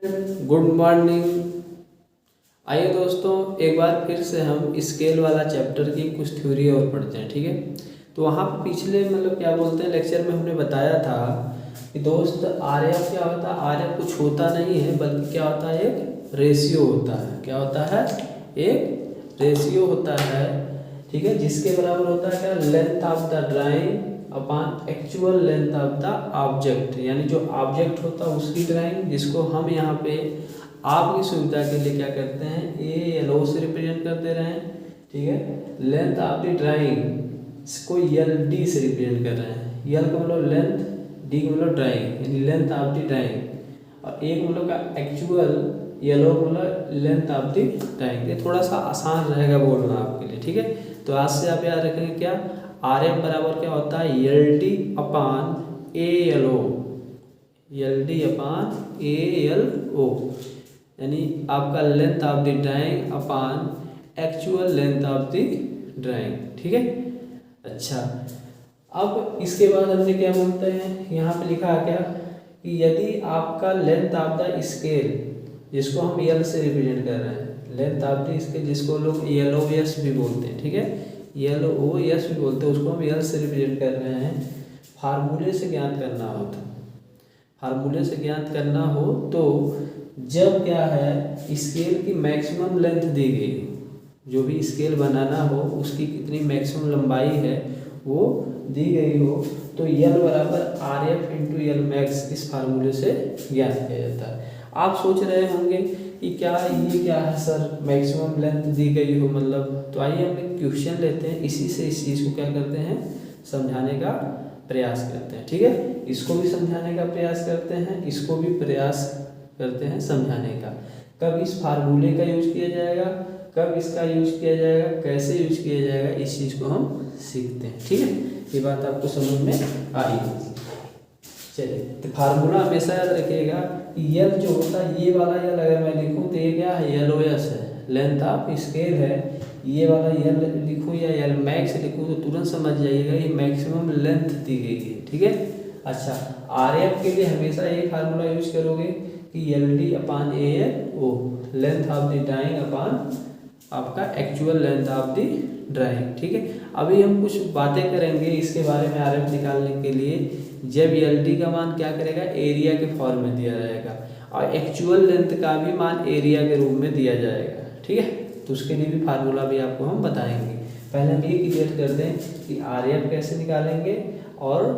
Good morning. आइए दोस्तों, एक बार फिर से हम स्केल वाला चैप्टर की कुछ थ्योरी और पढ़ते हैं। ठीक है, तो वहाँ पिछले क्या बोलते हैं लेक्चर में हमने बताया था कि दोस्त आरएफ क्या होता है। आरएफ कुछ होता नहीं है बल्कि क्या होता है, एक रेशियो होता है। क्या होता है, एक रेशियो होता है। ठीक है, जिसके बराबर होता है क्या, length of the drawing upon actual length of the object. यानी जो ऑब्जेक्ट होता है उसकी ड्राइंग, जिसको हम यहाँ पे आपकी सुविधा के लिए क्या करते हैं, ए एल ओ से रिप्रेजेंट कर दे रहे हैं। ठीक है, लेंथ ऑफ द ड्राइंग को एल डी से रिप्रेजेंट कर रहे हैं। एल का मतलब लेंथ, डी का मतलब ड्राइंग, यानी लेंथ ऑफ द ड्राइंग। और एक मतलब का एक्चुअल, येलो मतलब लेंथ ऑफ द ड्राइंग। ये थोड़ा सा आसान रहेगा बोलना आपके लिए। ठीक है, तो आज से आप याद रखेंगे क्या, आर एफ बराबर क्या होता है, L D upon A L O. L D upon A L O, यानी आपका length of the drawing upon actual length of the drawing. ठीक है, अच्छा। अब इसके बाद हमने क्या बोलते हैं, यहाँ पे लिखा है क्या कि यदि आपका लेंथ ऑफ द स्केल, जिसको हम एल से रिप्रेजेंट कर रहे हैं, लेंथ ऑफ द स्केल जिसको लोग एल ओ एस भी बोलते हैं। ठीक है, एल ओ एस भी बोलते हैं, उसको हम एल से रिप्रेजेंट कर रहे हैं। फार्मूले से ज्ञात करना हो तो, फार्मूले से ज्ञात करना हो तो जब क्या है, स्केल की मैक्सिमम लेंथ दी गई, जो भी स्केल बनाना हो उसकी कितनी मैक्सिमम लंबाई है वो दी गई हो, तो यल बराबर R F into L max इस फार्मूले से ज्ञात किया जाता है। आप सोच रहे होंगे कि क्या ये क्या है सर, मैक्सिमम लेंथ दी गई हो मतलब। तो आइए हम एक क्वेश्चन लेते हैं, इसी से इस चीज़ को क्या करते हैं, समझाने का प्रयास करते हैं। ठीक है, इसको भी समझाने का प्रयास करते हैं, इसको भी प्रयास करते हैं समझाने का। कब इस फार्मूले का यूज किया जाएगा, कब इसका यूज किया जाएगा, कैसे यूज किया जाएगा, इस चीज़ को हम सीखते हैं। ठीक है, ये बात आपको समझ में आई। चलिए, तो फार्मूला हमेशा याद रखिएगा कि यल जो होता है, ये वाला यल अगर मैं लिखूँ तो ये क्या है, यल ओ एस है, लेंथ ऑफ स्केल है। ये वाला यल लिखूँ या यल मैक्स लिखूँ तो तुरंत समझ जाइएगा ये मैक्सिमम लेंथ दी गई है। ठीक है, अच्छा। आर एफ के लिए हमेशा ये फार्मूला यूज करोगे कि L D upon A L O, length of the drawing upon आपका actual length of the drawing. ठीक है, अभी हम कुछ बातें करेंगे इसके बारे में आर एफ निकालने के लिए। जब एल डी का मान क्या करेगा, एरिया के फॉर्म में दिया जाएगा, और एक्चुअल लेंथ का भी मान एरिया के रूप में दिया जाएगा। ठीक है, तो उसके लिए भी फार्मूला भी आपको हम बताएंगे। पहले हम ये क्लियर कर दें कि आर एफ कैसे निकालेंगे और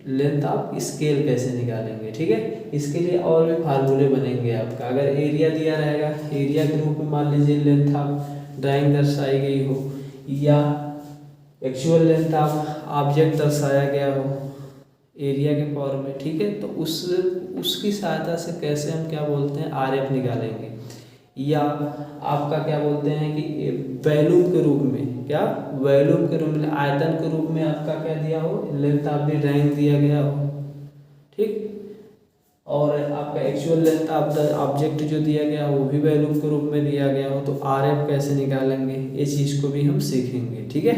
लेंथ ऑफ स्केल कैसे निकालेंगे। ठीक है, इसके लिए और भी फार्मूले बनेंगे आपका। अगर एरिया दिया रहेगा, एरिया के रूप में मान लीजिए लेंथ ऑफ ड्राइंग दर्शाई गई हो, या एक्चुअल लेंथ ऑफ ऑब्जेक्ट दर्शाया गया हो एरिया के फॉर्म में। ठीक है, तो उसकी सहायता से कैसे हम क्या बोलते हैं, आर एफ निकालेंगे। या आपका क्या बोलते हैं कि वॉल्यूम के रूप में, क्या वॉल्यूम के रूप में, आयतन के रूप में आपका क्या दिया हो, लेंथ ऑफ द ड्राइंग दिया गया हो। ठीक, और आपका actual length of the object जो दिया गया हो वो भी वॉल्यूम के रूप में दिया गया हो, तो आर एफ कैसे निकालेंगे, ये चीज़ को भी हम सीखेंगे। ठीक है,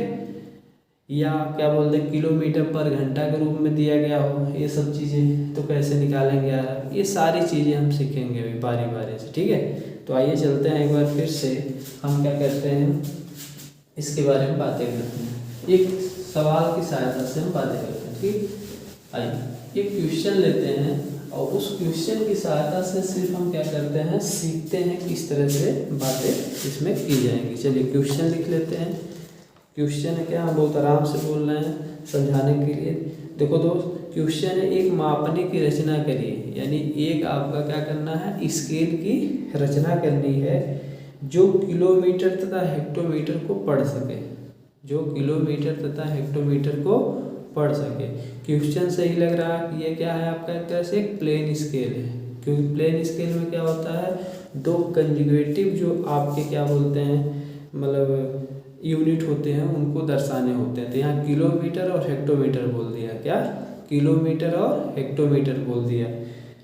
या क्या बोलते हैं किलोमीटर पर घंटा के रूप में दिया गया हो, ये सब चीज़ें तो कैसे निकालेंगे यार, ये सारी चीज़ें हम सीखेंगे अभी बारी बारी से। ठीक है, तो आइए चलते हैं एक बार फिर से, हम क्या करते हैं इसके बारे में बातें करते हैं, एक सवाल की सहायता से हम बातें करते हैं। ठीक, आइए एक क्वेश्चन लेते हैं और उस क्वेश्चन की सहायता से सिर्फ हम क्या करते हैं, सीखते हैं किस तरह से बातें इसमें की जाएंगी। चलिए क्वेश्चन लिख लेते हैं। क्वेश्चन है क्या, हम बहुत आराम से बोल रहे हैं समझाने के लिए। देखो दोस्त, क्वेश्चन है एक मापने की रचना करिए, यानी एक आपका क्या करना है, स्केल की रचना करनी है जो किलोमीटर तथा हेक्टोमीटर को पढ़ सके, जो किलोमीटर तथा हेक्टोमीटर को पढ़ सके। क्वेश्चन सही लग रहा है कि ये क्या है आपका, एक तरह से एक प्लेन स्केल है, क्योंकि प्लेन स्केल में क्या होता है, दो कंजुगेटिव जो आपके क्या बोलते हैं मतलब यूनिट होते हैं उनको दर्शाने होते हैं। तो यहाँ किलोमीटर और हेक्टोमीटर बोल दिया, क्या किलोमीटर और हेक्टोमीटर बोल दिया।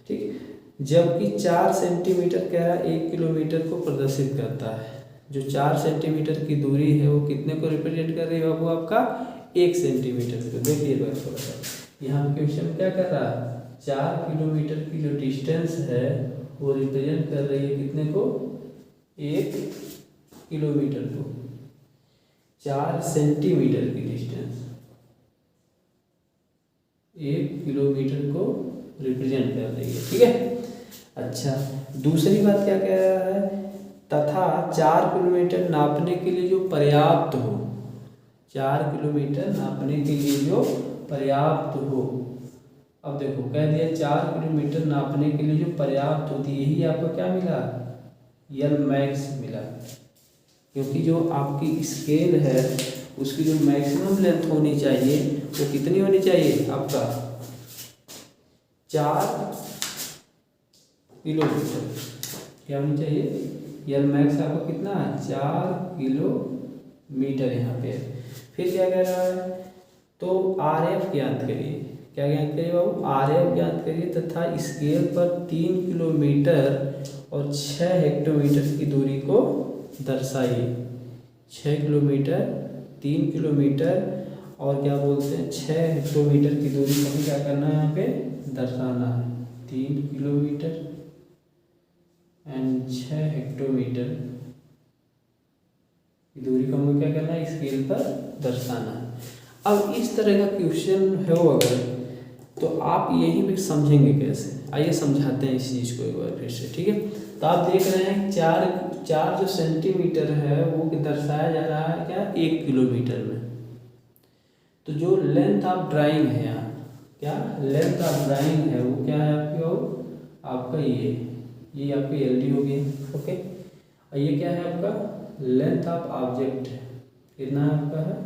ठीक, जबकि 4 सेंटीमीटर कह रहा है 1 किलोमीटर को प्रदर्शित करता है। जो 4 सेंटीमीटर की दूरी है वो कितने को रिप्रेजेंट कर रही है, वो आपका 1 सेंटीमीटर को। देखिए थोड़ा सा यहाँ क्वेश्चन क्या कर रहा है, 4 किलोमीटर की जो डिस्टेंस है वो रिप्रेजेंट कर रही है कितने को, 1 किलोमीटर को, 4 सेंटीमीटर की डिस्टेंस 1 किलोमीटर को रिप्रेजेंट कर रही है, ठीक है। अच्छा, दूसरी बात क्या कह रहा है, तथा 4 किलोमीटर नापने के लिए जो पर्याप्त हो, 4 किलोमीटर नापने के लिए जो पर्याप्त हो। अब देखो कह दिया 4 किलोमीटर नापने के लिए जो पर्याप्त होती है, यही आपको क्या मिला, यल मैक्स मिला, क्योंकि जो आपकी स्केल है उसकी जो मैक्सिमम लेंथ होनी चाहिए वो कितनी होनी चाहिए, आपका 4 किलोमीटर क्या होनी चाहिए, यल मैक्स आपको कितना है, 4 किलोमीटर यहाँ पे। फिर क्या कह रहा है, तो RF ज्ञात करिए, क्या ज्ञात करिए बाबू, RF ज्ञात करिए तथा स्केल पर 3 किलोमीटर और 6 हेक्टोमीटर की दूरी को दर्शाइए। 6 किलोमीटर, 3 किलोमीटर और क्या बोलते हैं 6 हेक्टोमीटर की दूरी को भी क्या करना है, यहाँ पे दर्शाना है। 3 किलोमीटर एंड 6 हेक्टोमीटर की दूरी को हमें क्या करना है, स्केल पर दर्शाना है। अब इस तरह का क्वेश्चन हो अगर, तो आप यही भी समझेंगे कैसे, आइए समझाते हैं इस चीज़ को एक बार फिर से, ठीक है। तो आप देख रहे हैं 4 जो सेंटीमीटर है वो दर्शाया जा रहा है क्या, 1 किलोमीटर में। तो जो लेंथ ऑफ ड्राइंग है यहाँ, क्या लेंथ ऑफ ड्राइंग है वो क्या है आपकी, आपका ये आपकी LD हो गई, ओके। और ये क्या है आपका, लेंथ ऑफ ऑब्जेक्ट है, कितना है आपका है,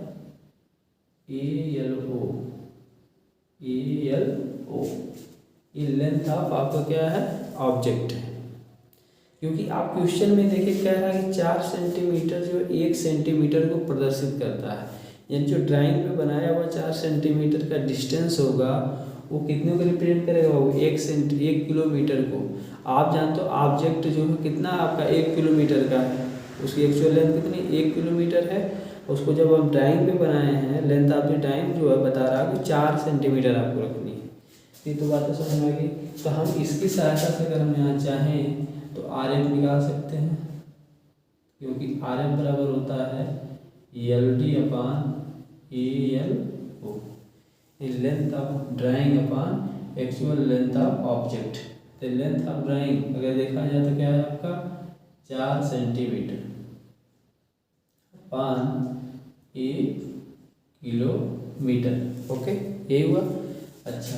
ALO, ये लेंथ ऑफ आपका क्या है, ऑब्जेक्ट है। क्योंकि आप क्वेश्चन में देखिए कह रहा है कि 4 सेंटीमीटर जो 1 सेंटीमीटर को प्रदर्शित करता है, यानी जो ड्राइंग में बनाया हुआ 4 सेंटीमीटर का डिस्टेंस होगा वो कितने को रिप्रेजेंट करेगा, वो 1 किलोमीटर को। आप जानते हो ऑब्जेक्ट जो है कितना आपका 1 किलोमीटर का है, उसकी एक्चुअल लेंथ कितनी 1 किलोमीटर है। उसको जब हम ड्राइंग पे बनाए हैं, लेंथ ऑफ द ड्राइंग जो है बता रहा है कि 4 सेंटीमीटर आपको रखनी है। ये तो बातें समझ में आ गई। तो हम इसकी सहायता से अगर हम यहाँ चाहें तो RF निकाल सकते हैं, क्योंकि RF बराबर होता है LD upon ALO, length of drawing upon actual length of object. तो लेंथ ऑफ ड्राइंग अगर देखा जाए तो क्या है आपका 4 सेंटीमीटर अपान 1 किलोमीटर, ओके, ये हुआ। अच्छा,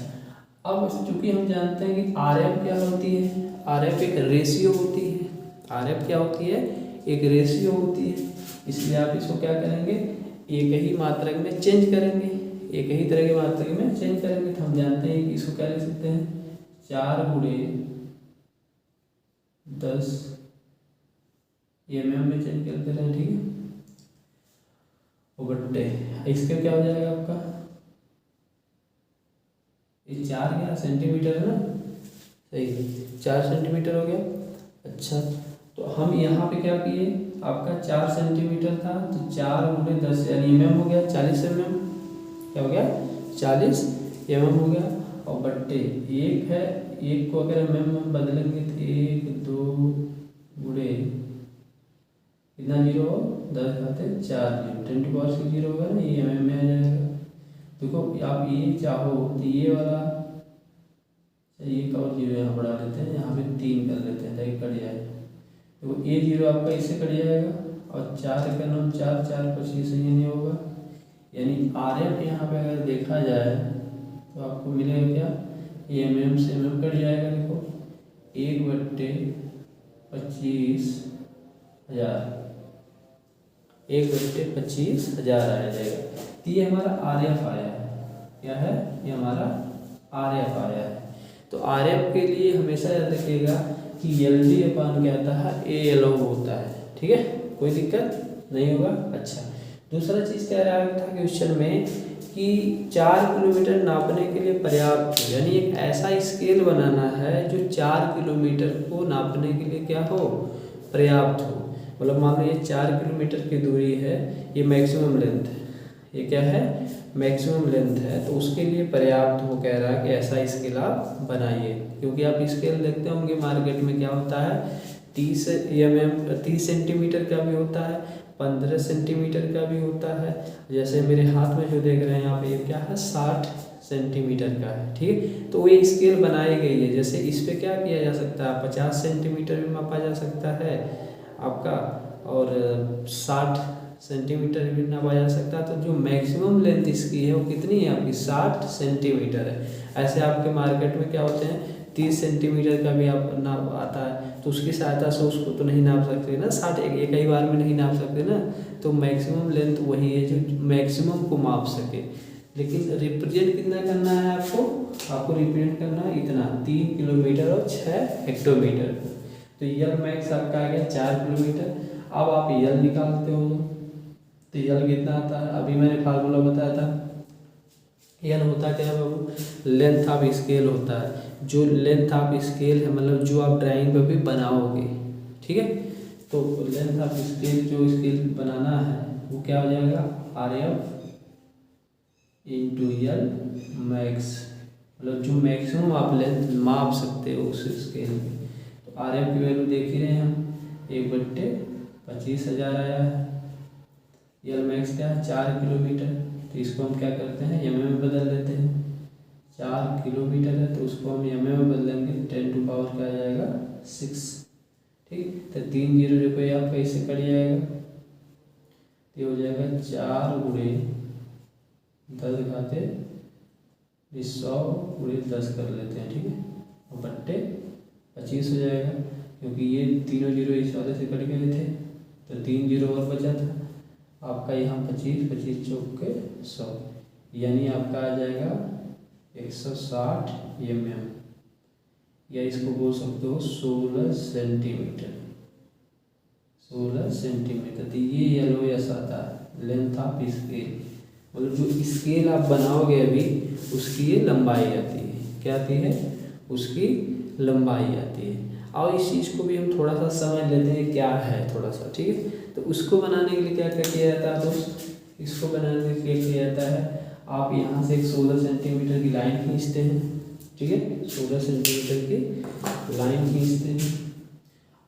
अब चूंकि हम जानते हैं कि RF क्या होती है, RF एक रेशियो होती है, RF क्या होती है, एक रेशियो होती है। इसलिए आप इसको क्या करेंगे, एक ही मात्रक में चेंज करेंगे, एक ही तरह के मात्रक में चेंज करेंगे। तो हम जानते हैं कि इसको क्या लिख सकते हैं, 4 गुणे 10 mm में चेंज करते रहे, ठीक है। बट्टे इसके क्या हो जाएगा आपका, ये 4 क्या सेंटीमीटर है ना, सही, 4 सेंटीमीटर हो गया। अच्छा, तो हम यहाँ पे क्या किए, आपका 4 सेंटीमीटर था तो 4 गुणे 10 यानी mm हो गया 40 mm, क्या हो गया 40 mm हो गया। और बट्टे 1 है, 1 को अगर mm में बदलेंगे तो 1 2 गुणे कितना 0 हो, 10 खाते 4 10⁻⁶ होगा ना, ये mm में आ जाएगा। देखो आप ये चाहो तो ये वाला, ये का और 0 यहाँ बढ़ा लेते हैं, यहाँ पे 3 कर लेते हैं ताकि कट जाए। तो ये 0 आपका इससे कट जाएगा और 4 का नाम 4 4 25 ये नहीं होगा। यानी RF यहाँ पे अगर देखा जाए तो आपको मिलेगा क्या, ये mm से mm कट जाएगा। देखो 1/25,000 आया जाएगा। तो ये हमारा RF आया है, क्या है, ये हमारा RF आया है। तो RF के लिए हमेशा याद रखिएगा कि LD अपान क्या आता है, ALO होता है, ठीक है, कोई दिक्कत नहीं होगा। अच्छा, दूसरा चीज़ कह रहा था क्वेश्चन में कि 4 किलोमीटर नापने के लिए पर्याप्त हो, यानी एक ऐसा स्केल बनाना है जो 4 किलोमीटर को नापने के लिए क्या हो, पर्याप्त हो। मतलब मान लो ये 4 किलोमीटर की दूरी है, ये मैक्सिमम लेंथ है, ये क्या है, मैक्सिमम लेंथ है, तो उसके लिए पर्याप्त हो, कह रहा है कि ऐसा स्केल आप बनाइए। क्योंकि आप स्केल देखते होंगे मार्केट में क्या होता है 30 सेंटीमीटर का भी होता है, 15 सेंटीमीटर का भी होता है। जैसे मेरे हाथ में जो देख रहे हैं आप, ये क्या है 60 सेंटीमीटर का है, ठीक है। तो ये स्केल बनाई गई है, जैसे इस पे क्या किया जा सकता है 50 सेंटीमीटर भी मापा जा सकता है आपका, और 60 सेंटीमीटर भी नापा जा सकता है। तो जो मैक्सिमम लेंथ इसकी है वो कितनी है आपकी 60 सेंटीमीटर है। ऐसे आपके मार्केट में क्या होते हैं 30 सेंटीमीटर का भी आप नाप आता है, तो उसकी सहायता से उसको तो नहीं नाप सकते ना, 60 एक ही बार में नहीं नाप सकते ना। तो मैक्सिमम लेंथ वही है जो मैक्सिमम को माप सके। लेकिन रिप्रेजेंट कितना करना है आपको रिप्रेजेंट करना है इतना 3 किलोमीटर और 6 हेक्टोमीटर। तो यल मैक्स आपका आ गया 4 किलोमीटर। अब आप यल निकालते हो तो यल कितना आता है, अभी मैंने फार्मूला बताया था। यल होता क्या है बाबू, लेंथ ऑफ स्केल होता है। जो लेंथ ऑफ स्केल है मतलब जो आप ड्राइंग पे भी बनाओगे, ठीक है। तो लेंथ ऑफ स्केल जो स्केल बनाना है वो क्या हो जाएगा RF इंटू यल मैक्स, मतलब जो मैक्सिमम आप लेंथ माप सकते हो उस स्केल में। तो RF की वैल्यू देख ही रहे हैं हम 1/25,000 आया है। यल मैक्स क्या है 4 किलोमीटर, तो इसको हम क्या करते हैं mm में बदल लेते हैं। 4 किलोमीटर है तो उसको हम mm में बदलेंगे, 10 टू पावर क्या आ जाएगा 6, ठीक। तो 3 जीरो रुपये आपका इससे कट जाएगा, ये हो जाएगा 4 गुणे 10 घाते 100 गुणे 10 कर लेते हैं, ठीक है, और बट्टे 25 हो जाएगा, क्योंकि ये तीनों जीरो इस वाले से कट गए थे तो 3 जीरो और बचा था आपका यहाँ 25, 25 चौक के 100, यानी आपका आ जाएगा 160 mm, या इसको बोल सकते हो 16 सेंटीमीटर। 16 सेंटीमीटर। तो ये येलो यस आता है लेंथ ऑफ स्केल, मतलब जो स्केल आप बनाओगे अभी उसकी ये लंबाई आती है, क्या आती है उसकी लंबाई आती है। और इस चीज़ को भी हम थोड़ा सा समझ लेते हैं क्या है थोड़ा सा, ठीक है। तो उसको बनाने के लिए क्या क्या किया जाता है दोस्त, इसको बनाने के लिए किया जाता है आप यहाँ से एक 16 सेंटीमीटर की लाइन खींचते हैं, ठीक है, 16 सेंटीमीटर की लाइन खींचते हैं।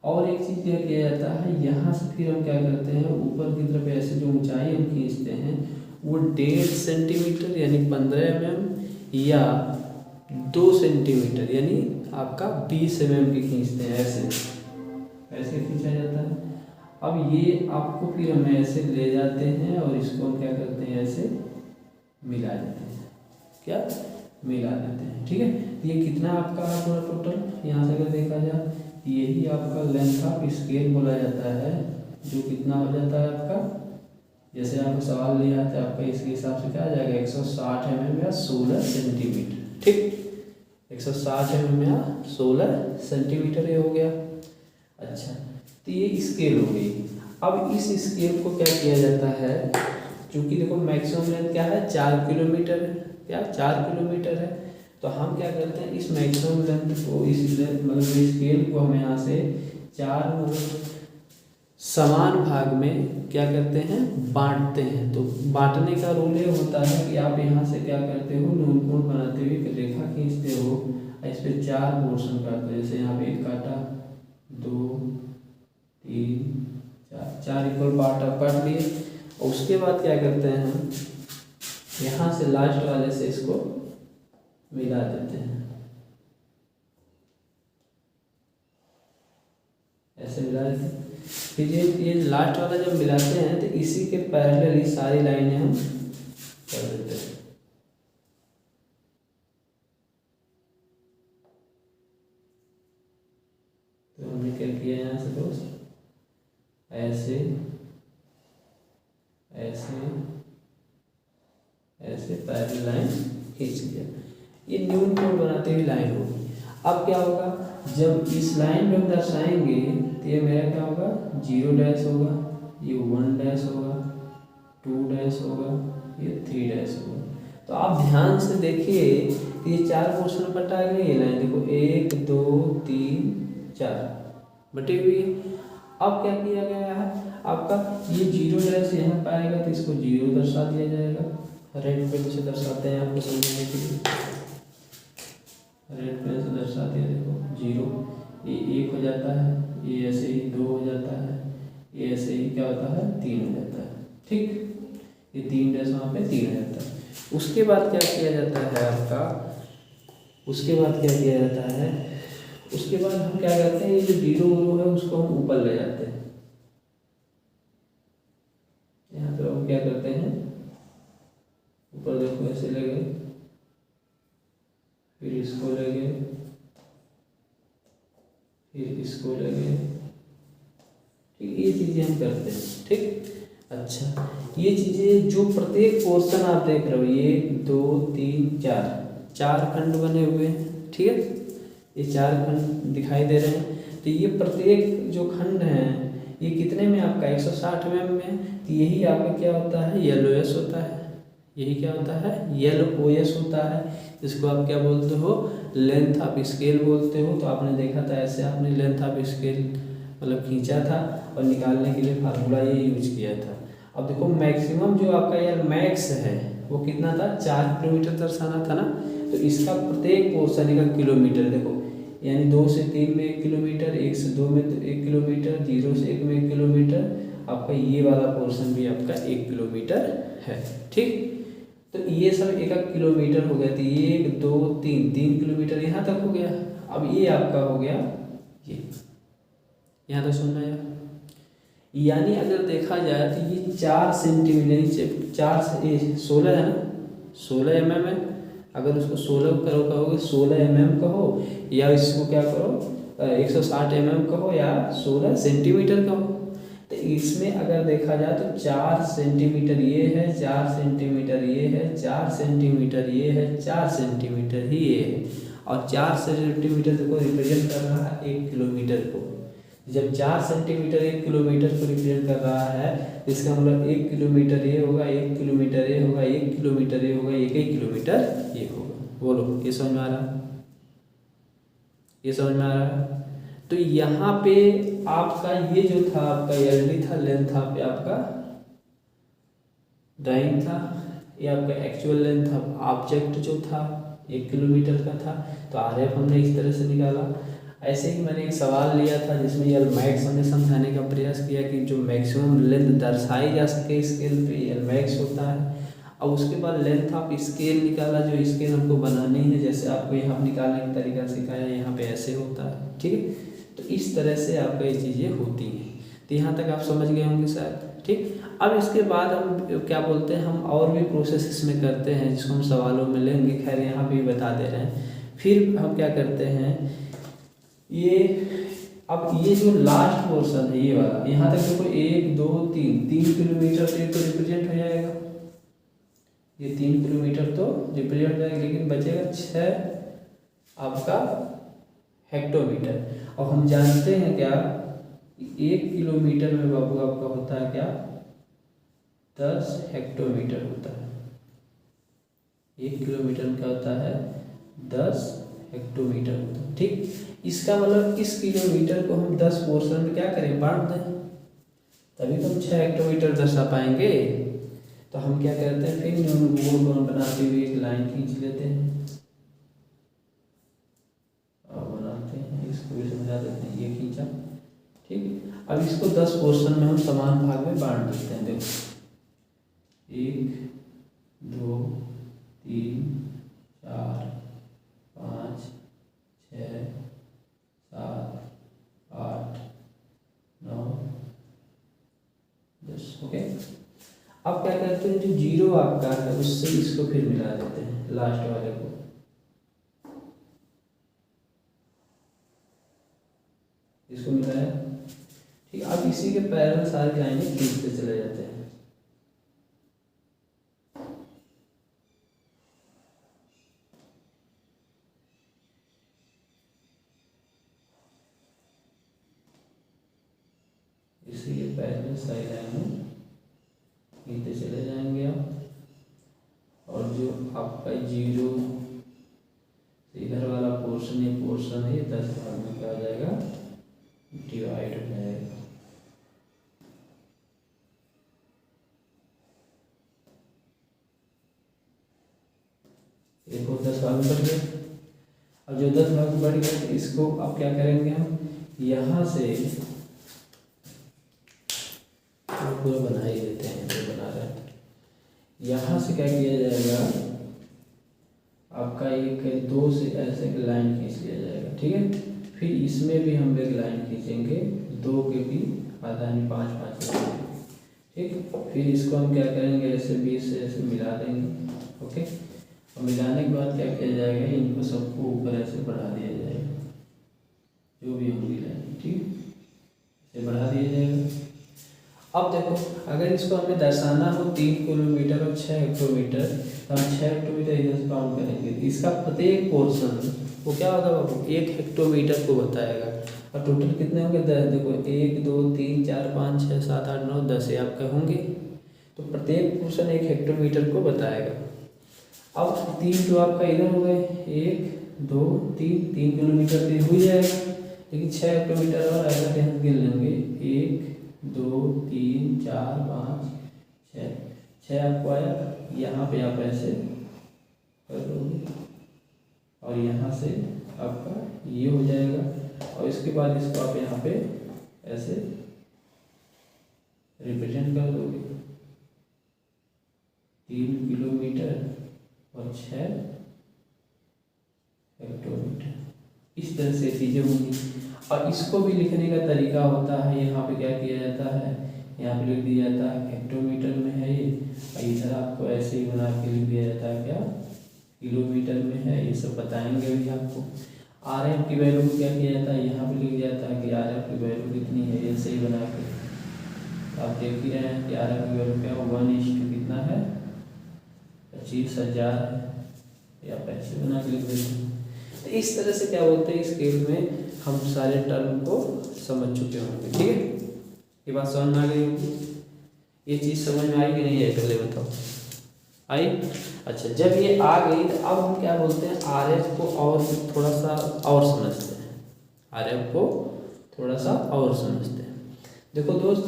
और एक चीज़ क्या किया जाता है यहाँ से फिर हम क्या करते हैं ऊपर की तरफ ऐसे जो ऊंचाई हम खींचते हैं वो 1.5 सेंटीमीटर यानी 15 mm या 2 सेंटीमीटर यानी आपका 20 mm की खींचते हैं, ऐसे खींचा जाता है। अब ये आपको फिर हम ऐसे ले जाते हैं और इसको हम क्या करते हैं ऐसे मिला देते हैं, क्या मिला देते हैं, ठीक है। ये कितना आपका पूरा टोटल यहाँ से अगर देखा जाए यही आपका लेंथ ऑफ स्केल बोला जाता है, जो कितना हो जाता है आपका, जैसे आपको सवाल लिया था आपका इसके हिसाब से क्या आ जाएगा 160 mm या 16 सेंटीमीटर, ठीक, 160 mm या 16 सेंटीमीटर ये हो गया। अच्छा, तो ये स्केल हो गई। अब इस स्केल को क्या किया जाता है, क्योंकि देखो मैक्सिमम लेंथ क्या है 4 किलोमीटर है, क्या 4 किलोमीटर है, तो हम क्या करते हैं इस मैक्सिमम लेंथ को इस मतलब स्केल को हम यहाँ से 4 मतलब समान भाग में क्या करते हैं बांटते हैं। तो बांटने का रूल ये होता है कि आप यहाँ से क्या करते हो नून कोण बनाते हुए रेखा खींचते हो, इस पे 4 पोर्शन काटते हो, जैसे यहाँ पे 1 काटा 2 3 4 इक्वल पार्ट आप काट लिए। और उसके बाद क्या करते हैं हम यहाँ से लास्ट वाले से इसको मिला देते हैं, ऐसे मिला देते हैं। फिर ये लास्ट वाला जब मिलाते हैं तो इसी के पैरेलल ही सारी लाइनें हम कर देते हैं। तो हमने क्या किया यहाँ से दोस्त, ऐसे ऐसे ऐसे पैरेलल लाइन खींच लिया, ये न्यून कोण बनाते हुए लाइन होगी। अब क्या होगा जब इस लाइन में हम दर्शाएंगे तो ये मेरा क्या होगा 0 डैश होगा, ये 1 डैश होगा, 2 डैश होगा, ये 3 डैश होगा। तो आप ध्यान से देखिए ये 4 पोर्शन बटा गई ये लाइन, देखो 1 2 3 4 बटी हुई। अब क्या किया गया है आपका ये 0 डैश यहाँ पर आएगा तो इसको 0 दर्शा दिया जाएगा, रेड पेन से दर्शाते हैं आपको समझने के लिए, रेड पेन से दर्शा दिया, देखो 0, ये 1 हो जाता है, ये ऐसे ही 2 हो जाता है, ये ऐसे ही क्या होता है 3 हो जाता है। ठीक, ये 3 डैश वहाँ पे 3 हो जाता है। उसके बाद क्या किया जाता है आपका, उसके बाद क्या किया जाता है, उसके बाद हम क्या करते हैं, ये जो 0 है उसको हम ऊपर ले जाते हैं। यहाँ पे हम क्या करते हैं, ऊपर देखो ऐसे ले गए, फिर इसको ले गए, फिर इसको ले गए। ठीक, ये चीज़ें हम करते हैं। ठीक, अच्छा, ये चीज़ें जो प्रत्येक पोर्शन आप देख रहे हो, 1 2 3 4, 4 खंड बने हुए हैं। ठीक है, ये 4 खंड दिखाई दे रहे हैं। तो ये प्रत्येक जो खंड हैं ये कितने में आपका 160 mm में। तो यही आपका क्या होता है, LOS होता है। यही क्या होता है, LOS होता है। इसको आप क्या बोलते हो, लेंथ ऑफ स्केल बोलते हो। तो आपने देखा था ऐसे, आपने लेंथ ऑफ स्केल मतलब खींचा था और निकालने के लिए फार्मूला ये यूज किया था। अब देखो मैक्सिमम जो आपका यार मैक्स है वो कितना था, 4 किलोमीटर दर्शाना था ना। तो इसका प्रत्येक पोर्शन का किलोमीटर देखो, यानी 2 से 3 में 1 किलोमीटर, 1 से 2 में 1 किलोमीटर, 0 से 1 में 1 किलोमीटर, आपका ये वाला पोर्शन भी आपका 1 किलोमीटर है। ठीक, तो ये सब 1 किलोमीटर हो गया। तो 1 2 3 3 किलोमीटर यहाँ तक हो गया। अब ये आपका हो गया, ये यहाँ तक सुनना यार। यानी अगर देखा जाए तो ये 4 सेंटीमीटर, 4 से 16 है ना, 16 mm है। अगर उसको 16 करो कहोगे, 16 mm कहो, या इसको क्या करो 160 mm कहो, या 16 सेंटीमीटर कहो। तो इसमें अगर देखा जाए तो 4 सेंटीमीटर ये है, 4 सेंटीमीटर ये है, 4 सेंटीमीटर ये है, 4 सेंटीमीटर ही ये है, और 4 सेंटीमीटर देखो रिप्रेजेंट कर रहा है 1 किलोमीटर को। जब 4 सेंटीमीटर 1 किलोमीटर को रिप्रेजेंट कर रहा है, इसका मतलब 1 किलोमीटर ये होगा, 1 किलोमीटर ये होगा, 1 किलोमीटर ये होगा, 1 किलोमीटर ये होगा। बोलो, ये समझ में आ रहा है, ये समझ में आ रहा है। तो यहाँ पे आपका ये जो था आपका एलडी था, लेंथ था पे आपका ड्राइंग था, ये आपका एक्चुअल लेंथ था, ऑब्जेक्ट जो था 1 किलोमीटर का था। तो RF हमने इस तरह से निकाला। ऐसे ही मैंने एक सवाल लिया था जिसमें एल मैक्स हमने समझाने का प्रयास किया कि जो मैक्सिमम लेंथ दर्शाई जा सके स्केल पे एल मैक्स होता है। अब उसके बाद लेंथ ऑफ स्केल निकाला, जो स्केल हमको बनानी है, जैसे आपको यहाँ निकालने का तरीका सिखाया, यहाँ पे ऐसे होता है। ठीक है, तो इस तरह से आपका ये चीज़ें होती हैं। तो यहाँ तक आप समझ गए होंगे शायद। ठीक, अब इसके बाद हम क्या बोलते हैं, हम और भी प्रोसेस इसमें करते हैं जिसको हम सवालों में लेंगे, खैर यहाँ पे भी बता दे रहे हैं। फिर हम क्या करते हैं, ये अब ये जो लास्ट पोर्शन है ये वाला, यहाँ तक देखो 1 2 3 किलोमीटर से तो रिप्रेजेंट हो जाएगा, ये 3 किलोमीटर तो रिप्रेजेंट हो जाएगा, लेकिन बचेगा 6 आपका हेक्टोमीटर। और हम जानते हैं क्या, 1 किलोमीटर में बाबू आपका होता है क्या, 10 हेक्टोमीटर होता है। 1 किलोमीटर में क्या होता है, 10 हेक्टोमीटर होता है। ठीक, इसका मतलब इस किलोमीटर को हम 10 पोर्शन में क्या करें, बांट दें, तभी तो हम 6 हेक्टोमीटर दर्शा पाएंगे। तो हम क्या करते हैं, फिर गोल गोल बनाते हुए एक लाइन खींच लेते हैं और बनाते हैं, इसको भी समझा देते हैं, ये खींचा। ठीक, अब इसको 10 पोर्शन में हम समान भाग में बांट देते हैं। देखो 1 2 3 4 5 6 7 8 9 10। ओके, अब क्या करते हैं, जो 0 आपका है उससे इसको फिर मिला देते हैं, लास्ट वाले को। इसको मिलाया। ठीक, अब इसी के पैरेलल सारी लाइनें खींचते चले जाते हैं। इसी के पैरेलल सारी लाइनें खींचते चले जाएंगे आप। और जो आपका 0 इधर वाला पोर्शन, ये पोर्शन है, 10 भाग में क्या आ जाएगा, डिवाइड हो जाएगा। एक और 10 भाग में कर दिया। अब जो 10 भाग बढ़ गया तो इसको अब क्या करेंगे हम यहाँ से पूरा बना ही देते हैं, जो बना रहे हैं यहाँ से क्या किया जाएगा आपका एक 2 से ऐसे एक लाइन खींच लिया जाएगा, ठीक है। फिर इसमें भी हम एक लाइन खींचेंगे 2 के भी आधा यानी 5 ठीक। फिर इसको हम क्या करेंगे ऐसे 20 से ऐसे मिला देंगे, ओके। और मिलाने के बाद क्या किया जाएगा इनको सबको ऊपर ऐसे बढ़ा दिया जाएगा, जो भी होंगी लाइन, ठीक, ऐसे बढ़ा दिया जाएगा। अब देखो अगर इसको हमें दर्शाना हो 3 किलोमीटर और 6 हेक्टोमीटर तो हम 6 हेक्टोमीटर इधर से काउंट करेंगे। इसका प्रत्येक पोर्शन वो क्या होगा बाबू 1 हेक्टोमीटर को बताएगा। और टोटल कितने होंगे 10, देखो 1 2 3 4 5 6 7 8 9 10 ये आपके होंगे, तो प्रत्येक पोर्शन 1 हेक्टोमीटर को बताएगा। अब 3 तो आपका इधर हो गए 1 2 3 किलोमीटर तो हो जाएगा, लेकिन 6 हेक्टोमीटर और अगर यहाँ गिन लेंगे 1 2 3 4 5 6 आपको आया। यहाँ पे आप ऐसे कर दोगे और यहाँ से आपका ये हो जाएगा, और इसके बाद इसको आप यहाँ पे ऐसे रिप्रेजेंट कर दोगे 3 किलोमीटर और 6 हेक्टोमीटर, इस तरह से चीज़ें होंगी। और इसको भी लिखने का तरीका होता है, यहाँ पे क्या किया जाता है यहाँ पे लिख दिया जाता है हेक्टोमीटर में है ये, और इधर आपको ऐसे ही बना के लिख दिया जाता है क्या किलोमीटर में है, ये सब बताएंगे भी आपको। RF की वैल्यू क्या किया जाता है यहाँ पे लिख जाता है कि RF की वैल्यू कितनी है, ये सही बना के आप देख ही रहे हैं कि RF की वैल्यू क्या 1:, कितना है 25,000 है, या पैसे बना के लिख देते हैं। तो इस तरह से क्या बोलते हैं स्केल में हम सारे टर्म को समझ चुके होंगे, ठीक है। ये बात समझ में आ गई होगी, ये चीज़ समझ में आई कि नहीं आई पहले बताओ, आई। अच्छा जब ये आ गई तो अब हम क्या बोलते हैं RF को और थोड़ा सा और समझते हैं, RF को थोड़ा सा और समझते हैं। देखो दोस्त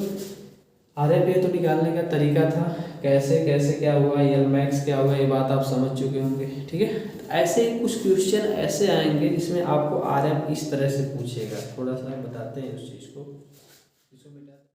RF ये तो निकालने का तरीका था, कैसे कैसे क्या हुआ Lmax क्या हुआ ये बात आप समझ चुके होंगे, ठीक है। ऐसे ही कुछ क्वेश्चन ऐसे आएंगे जिसमें आपको RF इस तरह से पूछेगा, थोड़ा सा बताते हैं उस चीज़ को।